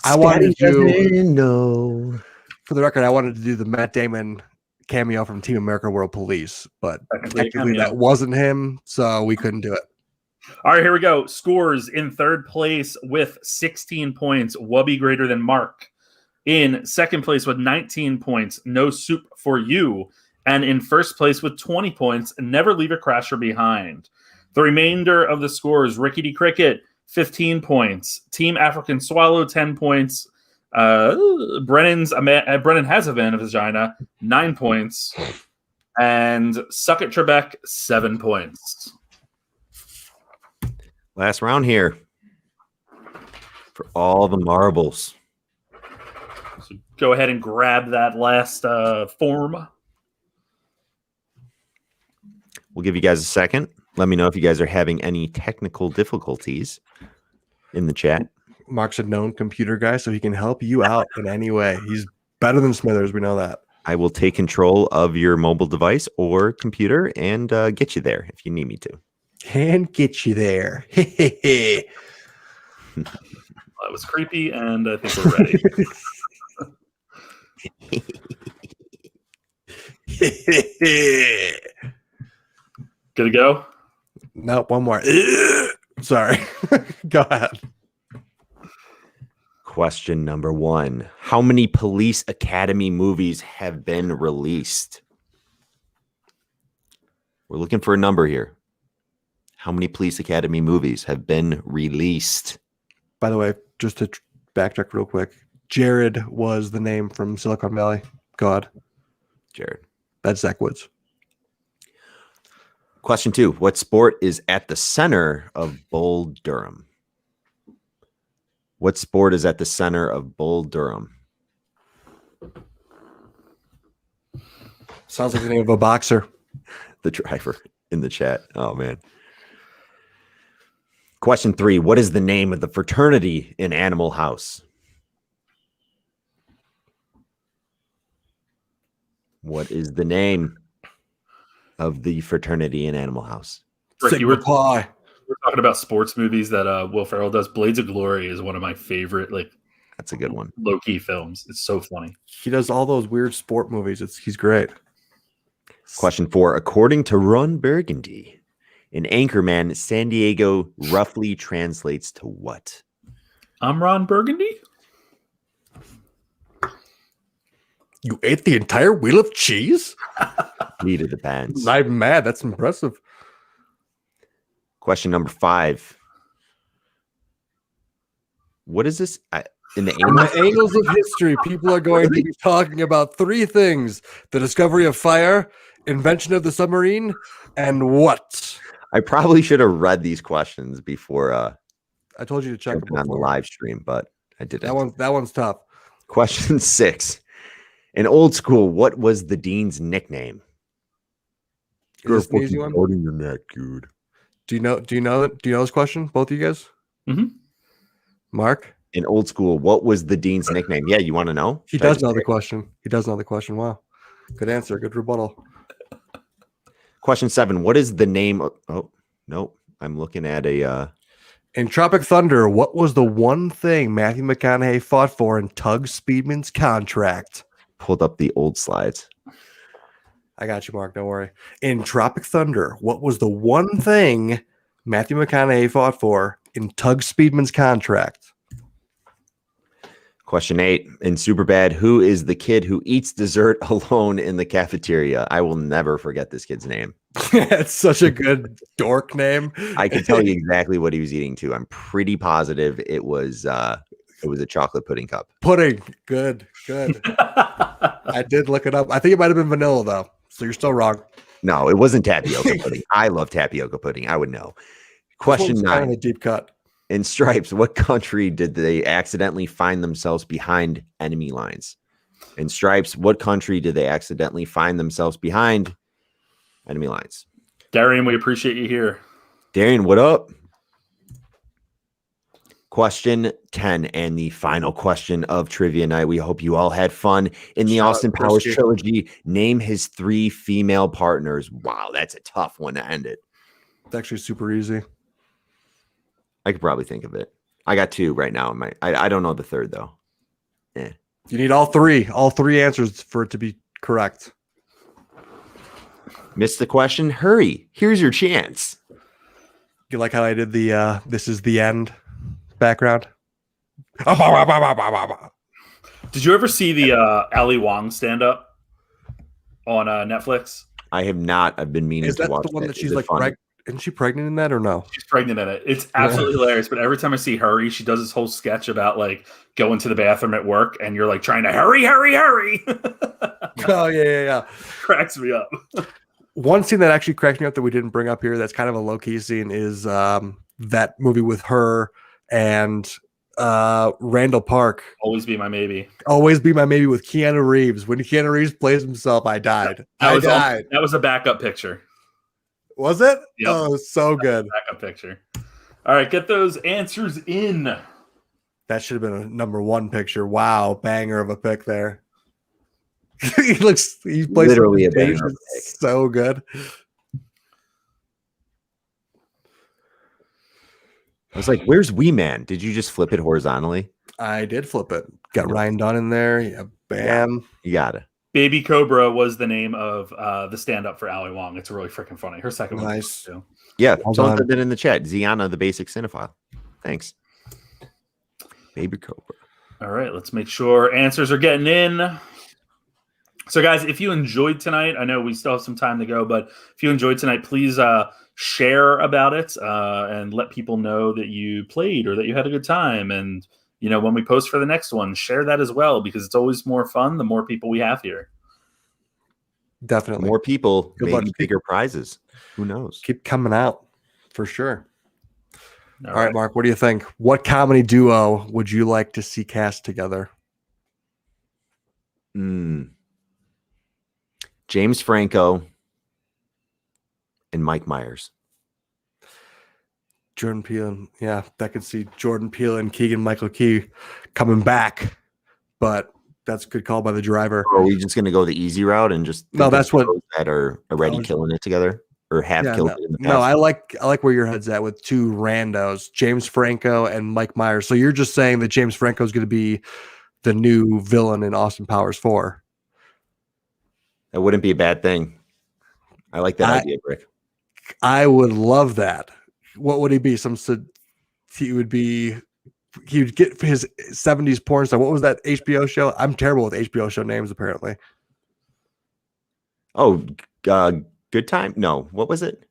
I wanted to know. For the record, I wanted to do the Matt Damon cameo from Team America World Police, but technically that wasn't him, so we couldn't do it. All right, here we go. Scores in third place with 16 points, Wubby greater than Mark. In second place with 19 points, No Soup for You. And in first place with 20 points, Never Leave a Crasher Behind. The remainder of the scores, Rickety Cricket, 15 points. Team African Swallow, 10 points. Brennan Has a Vagina, 9 points. And Suck It Trebek, 7 points. Last round here for all the marbles. So go ahead and grab that last form. We'll give you guys a second. Let me know if you guys are having any technical difficulties in the chat. Mark's a known computer guy, so he can help you out in any way. He's better than Smithers. We know that. I will take control of your mobile device or computer and get you there if you need me to. Can get you there. That was creepy, and I think we're ready. Good to go? Nope, one more. Sorry. Go ahead. Question number 1. How many Police Academy movies have been released? We're looking for a number here. How many Police Academy movies have been released? By the way, just to backtrack real quick, Jared was the name from Silicon Valley. God. Jared. That's Zach Woods. Question 2. What sport is at the center of Bull Durham? What sport is at the center of Bull Durham? Sounds like the name of a boxer. The driver in the chat. Oh, man. Question 3. What is the name of the fraternity in Animal House? What is the name of the fraternity in Animal House? Rick, Sigma Pi. We're talking about sports movies that Will Ferrell does. Blades of Glory is one of my favorite, That's a good one. low-key films. It's so funny. He does all those weird sport movies. He's great. Question 4. According to Ron Burgundy, in Anchorman, San Diego roughly translates to what? I'm Ron Burgundy? You ate the entire wheel of cheese? Meat of the pants. Not even mad. That's impressive. Question number 5. What is this? In the In the annals of history, people are going to be talking about 3 things: the discovery of fire, invention of the submarine, and what? I probably should have read these questions before I told you to check jumping on the live stream, but I didn't. That one's tough. Question 6. In Old School, what was the dean's nickname? Is this an easy one? In your neck, dude. Do you know this question, both of you guys? Mm-hmm. Mark? In Old School, what was the dean's nickname? Yeah, you want to know? He does know the question. He does know the question. Wow. Good answer. Good rebuttal. Question 7. What is the name of... Oh, no. I'm looking at a In Tropic Thunder, what was the one thing Matthew McConaughey fought for in Tug Speedman's contract? Pulled up the old slides. I got you, Mark. Don't worry. In Tropic Thunder, what was the one thing Matthew McConaughey fought for in Tug Speedman's contract? Question 8. In Superbad, who is the kid who eats dessert alone in the cafeteria? I will never forget this kid's name. It's such a good dork name. I can tell you exactly what he was eating too. I'm pretty positive it was a chocolate pudding cup. Pudding. Good. I did look it up. I think it might have been vanilla though. So you're still wrong. No, it wasn't tapioca pudding. I love tapioca pudding. I would know. Question 9. Kind of a deep cut. In Stripes, what country did they accidentally find themselves behind enemy lines? In Stripes, what country did they accidentally find themselves behind enemy lines? Darian, we appreciate you here. Darian, what up? Question 10 and the final question of Trivia Night. We hope you all had fun in the Austin Powers trilogy. Name his 3 female partners. Wow, that's a tough one to end it. It's actually super easy. I could probably think of it. I got 2 right now. I don't know the third though. You need all 3 answers for it to be correct. Missed the question? Hurry. Here's your chance. You like how I did the this is the end background? Did you ever see the Ali Wong stand-up on Netflix? I have not. I've been meaning to watch the one it. that she's like isn't she pregnant in that or no? She's pregnant in it. It's absolutely hilarious. But every time I see Hurry, she does this whole sketch about like going to the bathroom at work and you're like trying to hurry. Oh yeah. Cracks me up. One scene that actually cracked me up that we didn't bring up here that's kind of a low-key scene is that movie with her and Randall Park. Always Be My Maybe. Always Be My Maybe with Keanu Reeves. When Keanu Reeves plays himself, I died. That was a backup picture. Was it? Yep. Oh, so good. Backup picture. All right, get those answers in. That should have been a number 1 picture. Wow, banger of a pick there. He plays literally a banger. So good. I was like, where's Wee Man? Did you just flip it horizontally? I did flip it. Got Ryan Dunn in there. Yeah, bam. You got it. Baby Cobra was the name of the stand-up for Ali Wong. It's really freaking funny. Her second one too. Yeah, someone said that in the chat. Ziana, the basic cinephile. Thanks. Baby Cobra. All right, let's make sure answers are getting in. So, guys, if you enjoyed tonight, I know we still have some time to go, but if you enjoyed tonight, please share about it and let people know that you played or that you had a good time. And when we post for the next one, share that as well, because it's always more fun the more people we have here. Definitely. More people, maybe bigger prizes. Who knows? Keep coming out for sure. All right, Mark, what do you think? What comedy duo would you like to see cast together? James Franco and Mike Myers. Jordan Peele, yeah, I could see Jordan Peele and Keegan-Michael Key coming back, but that's a good call by the driver. Or are we just going to go the easy route and just that's what that are already killing it together or have killed it in the past? No, I like where your head's at with 2 randos, James Franco and Mike Myers. So you're just saying that James Franco is going to be the new villain in Austin Powers 4. That wouldn't be a bad thing. I like that idea, Rick. I would love that. What would he be? He would get his 70s porn star. What was that HBO show? I'm terrible with HBO show names, apparently. Oh, Good Time? No, what was it?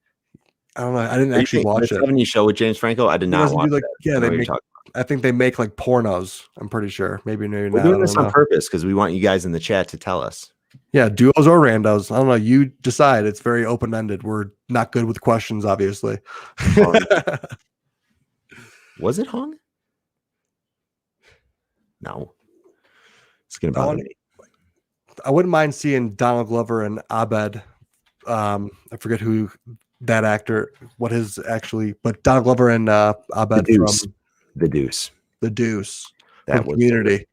I don't know. I didn't actually watch it. 70s show with James Franco? I did not watch that. I think they make like pornos. I'm pretty sure. Maybe we're doing this on purpose because we want you guys in the chat to tell us. Yeah, duos or randos. I don't know. You decide. It's very open-ended. We're not good with questions, obviously. Was it hung? No. It's going to bother me. I wouldn't mind seeing Donald Glover and Abed. I forget who that actor, what his actually, but Donald Glover and Abed from The Deuce. That was Community.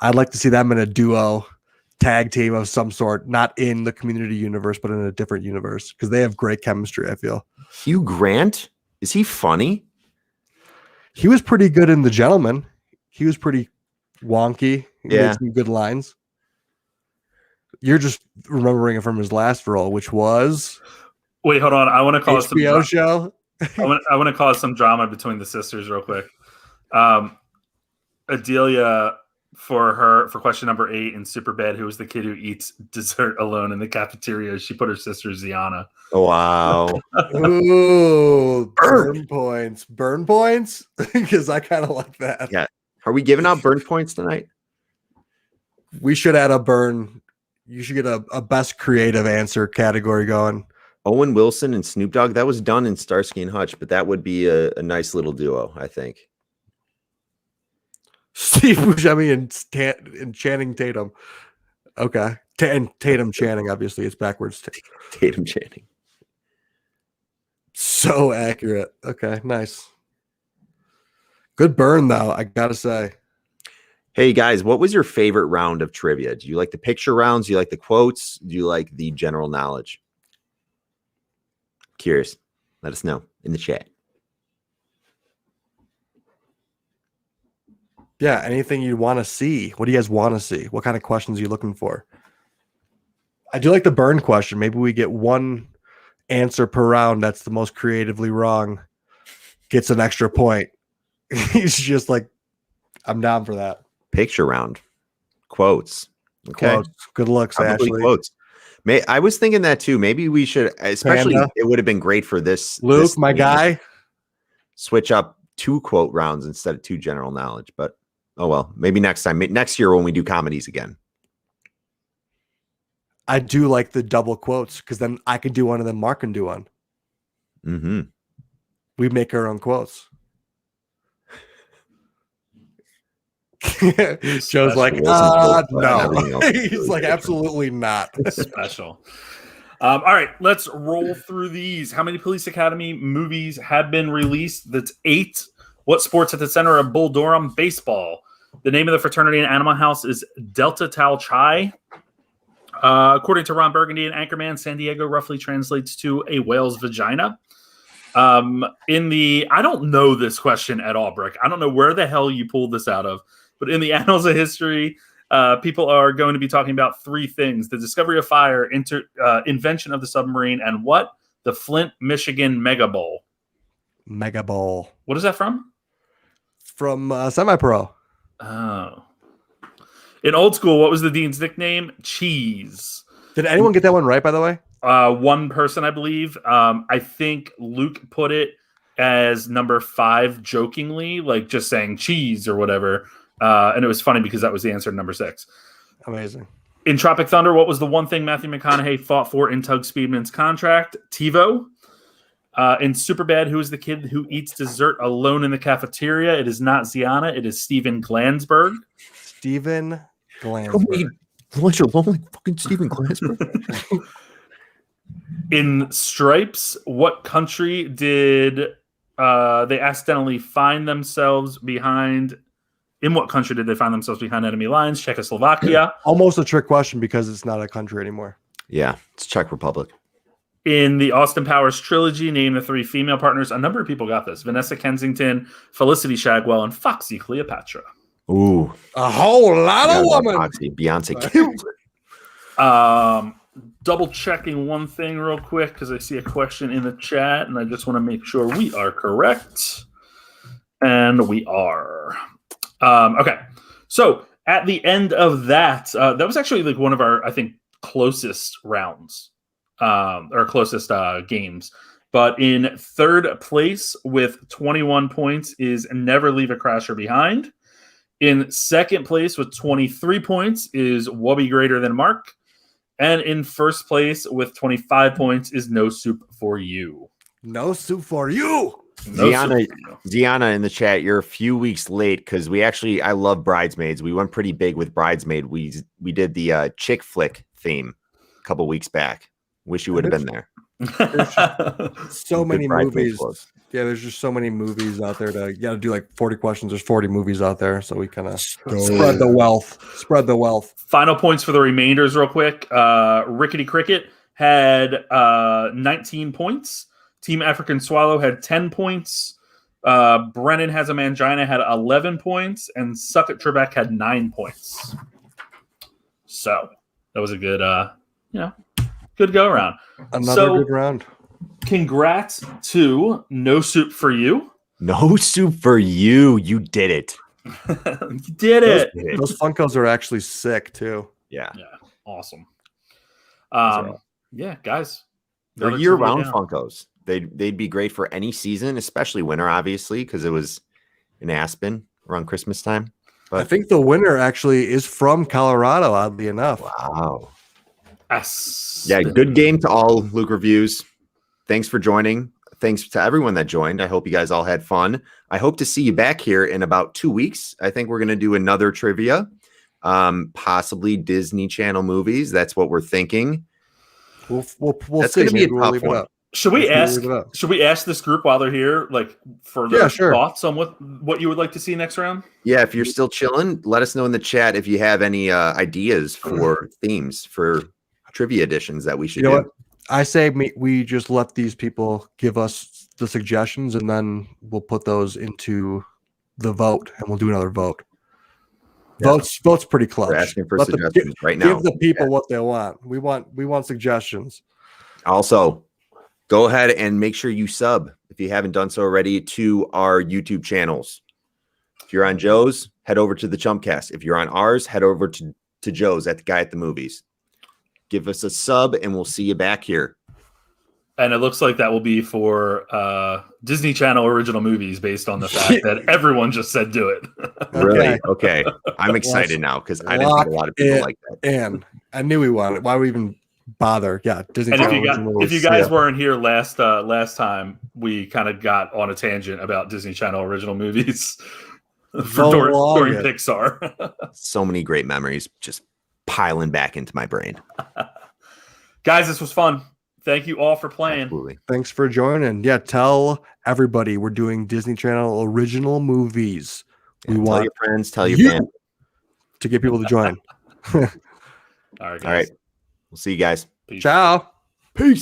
I'd like to see them in a duo tag team of some sort, not in the Community universe, but in a different universe, because they have great chemistry, I feel. Hugh Grant? Is he funny? He was pretty good in The Gentleman. He was pretty wonky. He Yeah. made some good lines. You're just remembering it from his last role, which was Wait, hold on. I want to call it some HBO show. I want to cause some drama between the sisters real quick. Adelia, for question number 8 in Superbad, who was the kid who eats dessert alone in the cafeteria, she put her sister Ziana. Oh, wow. Ooh, burn points. Burn points? Because I kind of like that. Yeah. Are we giving out burn points tonight? We should add a burn. You should get a best creative answer category going. Owen Wilson and Snoop Dogg. That was done in Starsky and Hutch, but that would be a nice little duo, I think. Steve Buscemi and Channing Tatum. Okay. And Tatum Channing, obviously. It's backwards. Tatum Channing. So accurate. Okay, nice. Good burn, though, I got to say. Hey, guys, what was your favorite round of trivia? Do you like the picture rounds? Do you like the quotes? Do you like the general knowledge? Curious. Let us know in the chat. Yeah, anything you want to see. What do you guys want to see? What kind of questions are you looking for? I do like the burn question. Maybe we get one answer per round that's the most creatively wrong, gets an extra point. He's just like, I'm down for that. Picture round. Quotes. Okay. Quotes. Good looks, Probably Ashley. quotes. I was thinking that too. Maybe we should, especially Panda. it would have been great for this. Luke, this my thing, guy. switch up 2 quote rounds instead of 2 general knowledge. But oh well, maybe next time. Next year when we do comedies again. I do like the double quotes because then I can do one and then Mark can do one. Mm-hmm. We make our own quotes. Joe's like, no. He's like, absolutely not. Special. All right, let's roll through these. How many Police Academy movies have been released? That's 8. What sports at the center of Bull Durham? Baseball. The name of the fraternity in Animal House is Delta Tau Chi. According to Ron Burgundy and Anchorman, San Diego roughly translates to a whale's vagina. I don't know this question at all, Brick. I don't know where the hell you pulled this out of, but in the annals of history, people are going to be talking about 3 things: the discovery of fire, invention of the submarine, and what? The Flint, Michigan Mega Bowl. Mega Bowl. What is that from? From Semi-Pro. Oh. In Old School, what was the dean's nickname? Cheese. Did anyone get that one right, by the way? One person, I believe. I think Luke put it as number 5 jokingly, like just saying cheese or whatever. And it was funny because that was the answer to number 6. Amazing. In Tropic Thunder, what was the one thing Matthew McConaughey fought for in Tug Speedman's contract? TiVo. In Superbad, who is the kid who eats dessert alone in the cafeteria? It is not Ziana. It is Steven Glansberg. Steven Glansberg. Lunch alone like fucking Steven Glansberg. In Stripes, what country did they accidentally find themselves behind? In what country did they find themselves behind enemy lines? Czechoslovakia. Almost a trick question because it's not a country anymore. Yeah, it's Czech Republic. In the Austin Powers trilogy, name the 3 female partners. A number of people got this: Vanessa Kensington, Felicity Shagwell, and Foxy Cleopatra. Ooh, a whole lot of women. Beyonce killed it. Double checking one thing real quick because I see a question in the chat and I just want to make sure we are correct. And we are. Okay. So at the end of that, that was actually like one of our, I think, closest rounds or closest games. But in 3rd place with 21 points is Never Leave a Crasher Behind. In 2nd place with 23 points is Wubby Greater Than Mark. And in 1st place with 25 points is No Soup for You. No Soup for You. Deanna in the chat, you're a few weeks late because I love Bridesmaids. We went pretty big with Bridesmaid. We did the chick flick theme a couple weeks back. Wish you would have been there. So many movies. Yeah, there's just so many movies out there. You got to do like 40 questions. There's 40 movies out there, so we kind of spread the wealth. Spread the wealth. Final points for the remainders, real quick. Rickety Cricket had 19 points. Team African Swallow had 10 points. Brennan Has a Mangina had 11 points, and Suck at Trebek had 9 points. So that was a good, good go around. Another good round. Congrats to No Soup for You. No Soup for You. You did it. You did it. Those Funkos are actually sick too. Yeah. Awesome. Right. Yeah, guys. They're year-round Funkos. They'd be great for any season, especially winter, obviously, because it was in Aspen around Christmas time. But I think the winner actually is from Colorado, oddly enough. wow. Aspen. Yeah, good game to all Luke Reviews. Thanks for joining. Thanks to everyone that joined. I hope you guys all had fun. I hope to see you back here in about 2 weeks. I think we're going to do another trivia, possibly Disney Channel movies. That's what we're thinking. We'll That's see. going to be a Maybe we'll tough leave it one. up. Should we ask this group while they're here, like for their thoughts on what you would like to see next round? Yeah, if you're still chilling, let us know in the chat if you have any ideas for themes for trivia editions that we should do. What? I say we just let these people give us the suggestions, and then we'll put those into the vote, and we'll do another vote. Yeah. Votes pretty close. We're asking for suggestions right now. Give the people what they want. We want suggestions. Also, go ahead and make sure you sub if you haven't done so already to our YouTube channels. If you're on Joe's, head over to the Chumpcast. If you're on ours, head over to Joe's at the Guy at the Movies. Give us a sub, and we'll see you back here. And it looks like that will be for Disney Channel original movies, based on the fact that everyone just said do it. Really? Okay. I'm excited now because I didn't think a lot of people like that. And I knew we wanted. Why we even bother? Yeah, Disney. And if you guys weren't here last time, we kind of got on a tangent about Disney Channel original movies during Pixar. So many great memories just piling back into my brain. Guys, this was fun. Thank you all for playing. Absolutely. Thanks for joining. Yeah, tell everybody we're doing Disney Channel original movies. Yeah, tell your friends, tell your family to get people to join. All right, guys. All right. We'll see you guys. Peace. Ciao. Peace.